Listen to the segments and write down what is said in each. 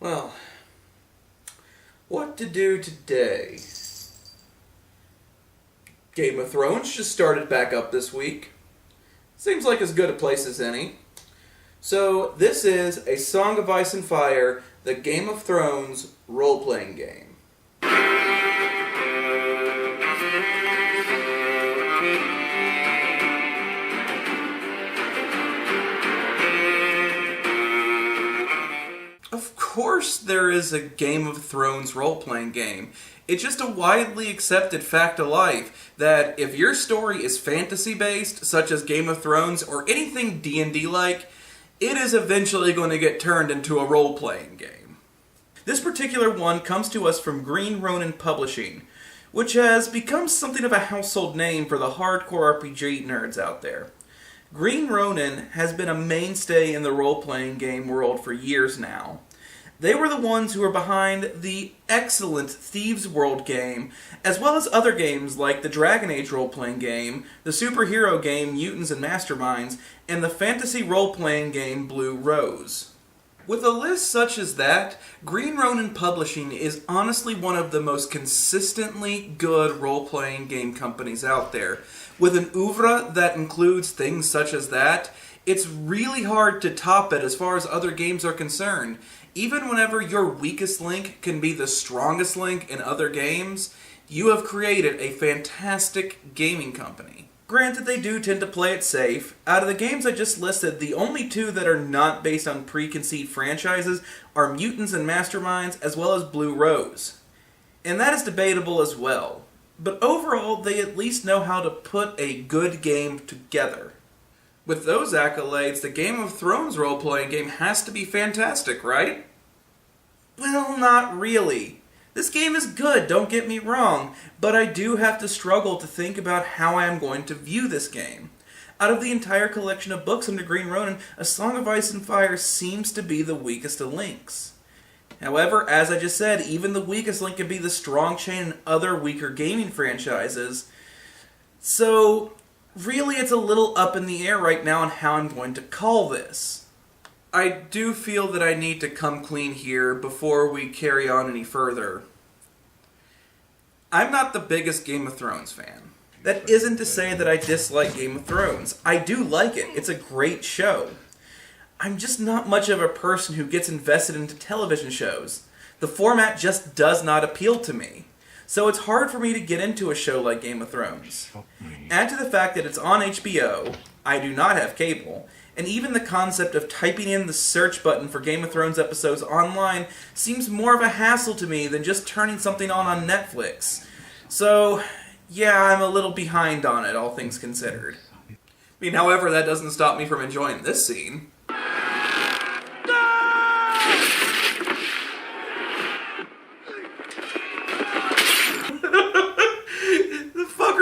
Well, what to do today? Game of Thrones just started back up this week. Seems like as good a place as any. So, this is A Song of Ice and Fire, the Game of Thrones role-playing game. Of course there is a Game of Thrones role-playing game. It's just a widely accepted fact of life that if your story is fantasy-based, such as Game of Thrones or anything D&D-like, it is eventually going to get turned into a role-playing game. This particular one comes to us from Green Ronin Publishing, which has become something of a household name for the hardcore RPG nerds out there. Green Ronin has been a mainstay in the role-playing game world for years now. They were the ones who were behind the excellent Thieves World game, as well as other games like the Dragon Age role-playing game, the superhero game Mutants and Masterminds, and the fantasy role-playing game Blue Rose. With a list such as that, Green Ronin Publishing is honestly one of the most consistently good role-playing game companies out there. With an oeuvre that includes things such as that, it's really hard to top it as far as other games are concerned. Even whenever your weakest link can be the strongest link in other games, you have created a fantastic gaming company. Granted, they do tend to play it safe. Out of the games I just listed, the only two that are not based on preconceived franchises are Mutants and Masterminds, as well as Blue Rose. And that is debatable as well. But overall, they at least know how to put a good game together. With those accolades, the Game of Thrones role-playing game has to be fantastic, right? Well, not really. This game is good, don't get me wrong, but I do have to struggle to think about how I am going to view this game. Out of the entire collection of books under Green Ronin, A Song of Ice and Fire seems to be the weakest of links. However, as I just said, even the weakest link can be the strong chain in other weaker gaming franchises. So, really it's a little up in the air right now on how I'm going to call this. I do feel that I need to come clean here before we carry on any further. I'm not the biggest Game of Thrones fan. That isn't to say that I dislike Game of Thrones. I do like it. It's a great show. I'm just not much of a person who gets invested into television shows. The format just does not appeal to me. So it's hard for me to get into a show like Game of Thrones. Add to the fact that it's on HBO, I do not have cable, and even the concept of typing in the search button for Game of Thrones episodes online seems more of a hassle to me than just turning something on Netflix. So, yeah, I'm a little behind on it, all things considered. I mean, however, that doesn't stop me from enjoying this scene.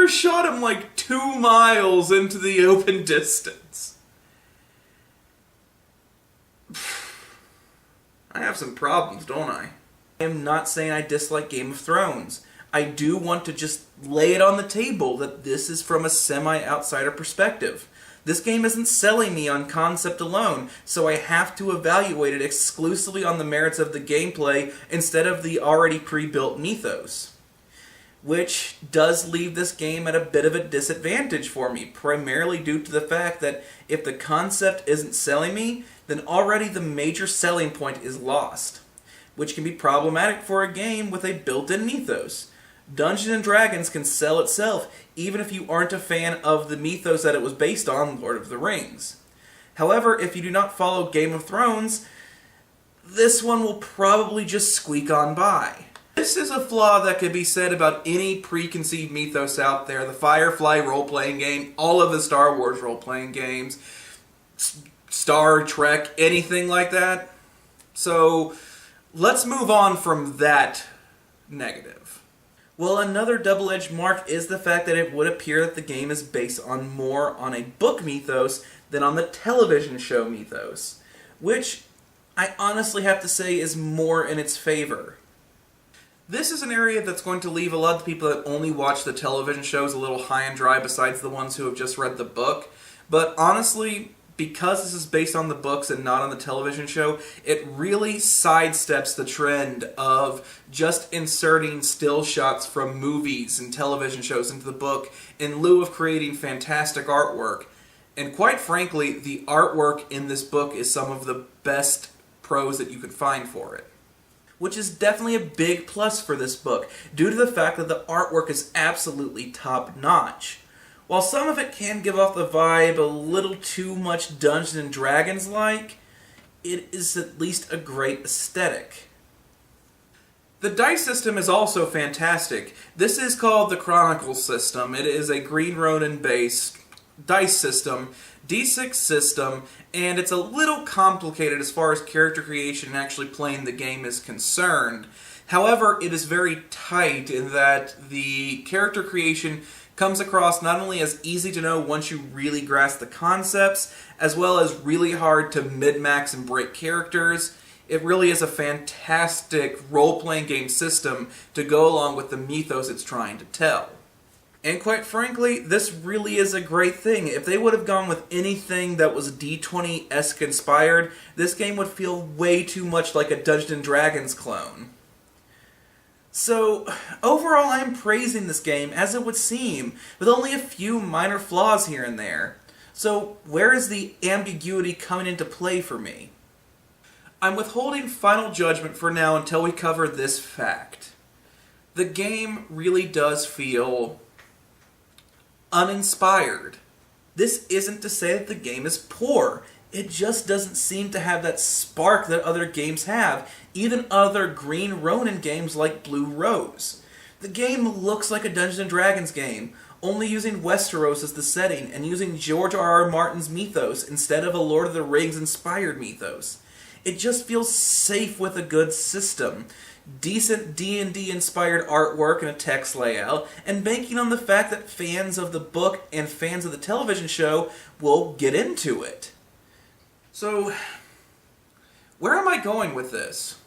Shot him like 2 miles into the open distance. I have some problems, don't I? I am not saying I dislike Game of Thrones. I do want to just lay it on the table that this is from a semi-outsider perspective. This game isn't selling me on concept alone, so I have to evaluate it exclusively on the merits of the gameplay instead of the already pre-built mythos. Which does leave this game at a bit of a disadvantage for me, primarily due to the fact that if the concept isn't selling me, then already the major selling point is lost, which can be problematic for a game with a built-in mythos. Dungeons & Dragons can sell itself, even if you aren't a fan of the mythos that it was based on, Lord of the Rings. However, if you do not follow Game of Thrones, this one will probably just squeak on by. This is a flaw that could be said about any preconceived mythos out there. The Firefly role-playing game, all of the Star Wars role-playing games, Star Trek, anything like that. So, let's move on from that negative. Well, another double-edged mark is the fact that it would appear that the game is based more on a book mythos than on the television show mythos, which I honestly have to say is more in its favor. This is an area that's going to leave a lot of people that only watch the television shows a little high and dry besides the ones who have just read the book. But honestly, because this is based on the books and not on the television show, it really sidesteps the trend of just inserting still shots from movies and television shows into the book in lieu of creating fantastic artwork. And quite frankly, the artwork in this book is some of the best prose that you could find for it. Which is definitely a big plus for this book, due to the fact that the artwork is absolutely top-notch. While some of it can give off the vibe a little too much Dungeons & Dragons-like, it is at least a great aesthetic. The dice system is also fantastic. This is called the Chronicle system. It is a Green Ronin-based dice system, D6 system, and it's a little complicated as far as character creation and actually playing the game is concerned. However, it is very tight in that the character creation comes across not only as easy to know once you really grasp the concepts, as well as really hard to min-max and break characters. It really is a fantastic role-playing game system to go along with the mythos it's trying to tell. And quite frankly, this really is a great thing. If they would have gone with anything that was D20-esque inspired, this game would feel way too much like a Dungeons & Dragons clone. So, overall I'm praising this game, as it would seem, with only a few minor flaws here and there. So, where is the ambiguity coming into play for me? I'm withholding final judgment for now until we cover this fact. The game really does feel uninspired. This isn't to say that the game is poor. It just doesn't seem to have that spark that other games have, even other Green Ronin games like Blue Rose. The game looks like a Dungeons & Dragons game, only using Westeros as the setting and using George R.R. Martin's mythos instead of a Lord of the Rings inspired mythos. It just feels safe with a good system, decent D&D inspired artwork and a text layout, and banking on the fact that fans of the book and fans of the television show will get into it. So, where am I going with this?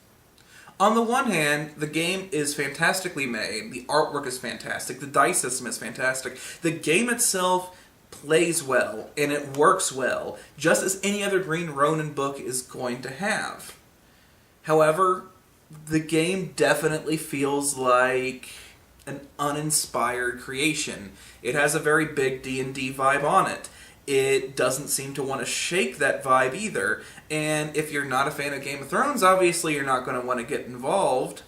On the one hand, the game is fantastically made, the artwork is fantastic, the dice system is fantastic, the game itself plays well, and it works well, just as any other Green Ronin book is going to have. However, the game definitely feels like an uninspired creation. It has a very big D&D vibe on it. It doesn't seem to want to shake that vibe either, and if you're not a fan of Game of Thrones, obviously you're not going to want to get involved.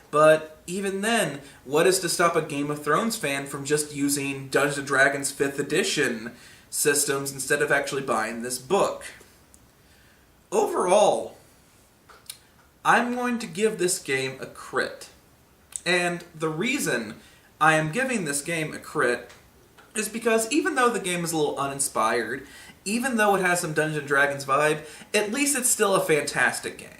But even then, what is to stop a Game of Thrones fan from just using Dungeons & Dragons 5th edition systems instead of actually buying this book? Overall, I'm going to give this game a crit. And the reason I am giving this game a crit is because even though the game is a little uninspired, even though it has some Dungeons & Dragons vibe, at least it's still a fantastic game.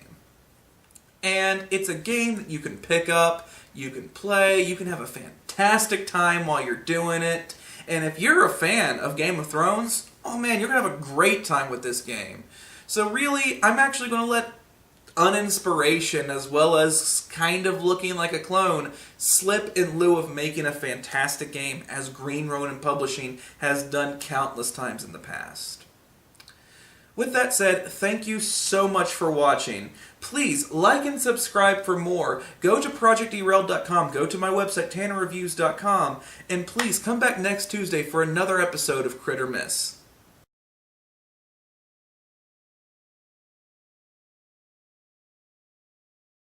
And it's a game that you can pick up, you can play, you can have a fantastic time while you're doing it. And if you're a fan of Game of Thrones, oh man, you're going to have a great time with this game. So really, I'm actually going to let uninspiration, as well as kind of looking like a clone, slip in lieu of making a fantastic game, as Green Ronin Publishing has done countless times in the past. With that said, thank you so much for watching. Please like and subscribe for more. Go to ProjectDerailed.com, go to my website, TannerReviews.com, and please come back next Tuesday for another episode of Crit or Miss.